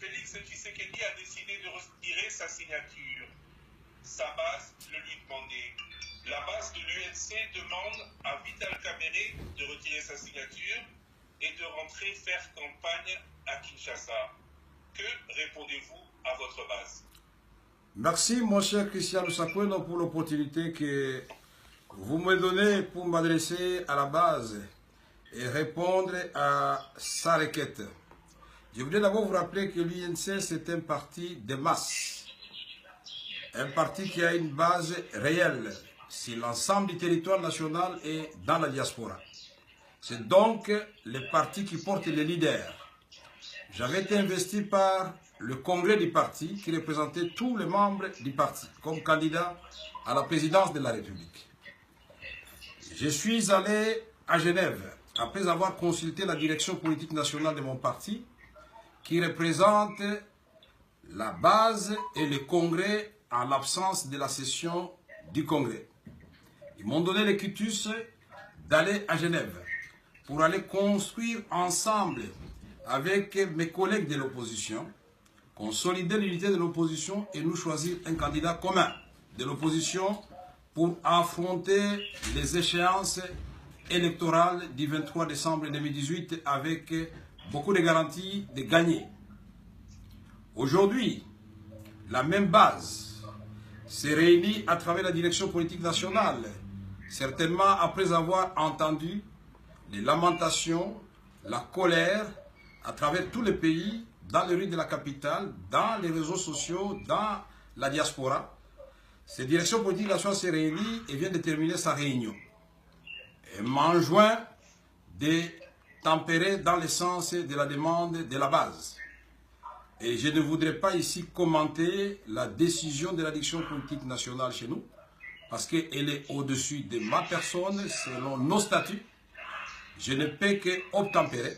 Félix Tshisekedi a décidé de retirer sa signature. Sa base le lui demandait. La base de l'UNC demande à Vital Kamerhe de retirer sa signature et de rentrer faire campagne à Kinshasa. Que répondez-vous à votre base? Merci mon cher Christian Lusakweno pour l'opportunité que vous me donnez pour m'adresser à la base et répondre à sa requête. Je voudrais d'abord vous rappeler que l'UNC c'est un parti de masse, un parti qui a une base réelle sur l'ensemble du territoire national et dans la diaspora. C'est donc le parti qui porte les leaders. J'avais été investi par le congrès du parti qui représentait tous les membres du parti comme candidat à la présidence de la République. Je suis allé à Genève après avoir consulté la direction politique nationale de mon parti qui représente la base et le congrès en l'absence de la session du congrès. Ils m'ont donné le quitus d'aller à Genève pour aller construire ensemble avec mes collègues de l'opposition, consolider l'unité de l'opposition et nous choisir un candidat commun de l'opposition pour affronter les échéances électorales du 23 décembre 2018 avec beaucoup de garanties de gagner. Aujourd'hui, la même base s'est réunie à travers la direction politique nationale, certainement après avoir entendu les lamentations, la colère à travers tous les pays, dans les rues de la capitale, dans les réseaux sociaux, dans la diaspora. Cette direction politique nationale s'est réunie et vient de terminer sa réunion. Elle m'enjoint de tempérer dans le sens de la demande de la base. Et je ne voudrais pas ici commenter la décision de la direction politique nationale chez nous, parce qu'elle est au-dessus de ma personne, selon nos statuts. Je ne peux qu'obtempérer.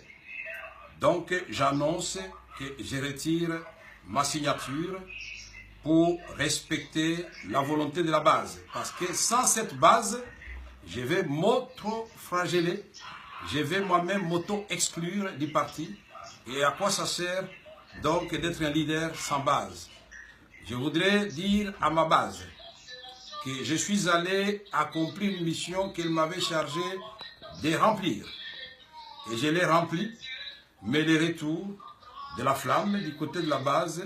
Donc, j'annonce que je retire ma signature pour respecter la volonté de la base. Parce que sans cette base, je vais m'auto-flageller, je vais moi-même m'auto-exclure du parti. Et à quoi ça sert donc d'être un leader sans base? Je voudrais dire à ma base que je suis allé accomplir une mission qu'elle m'avait chargé de remplir. Et je l'ai remplie, mais le retour de la flamme du côté de la base,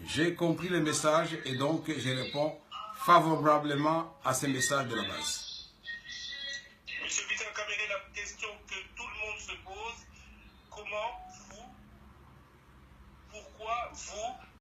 j'ai compris le message et donc je réponds favorablement à ce message de la base. Monsieur Vital Kamerhe, la question que tout le monde se pose, comment vous, pourquoi vous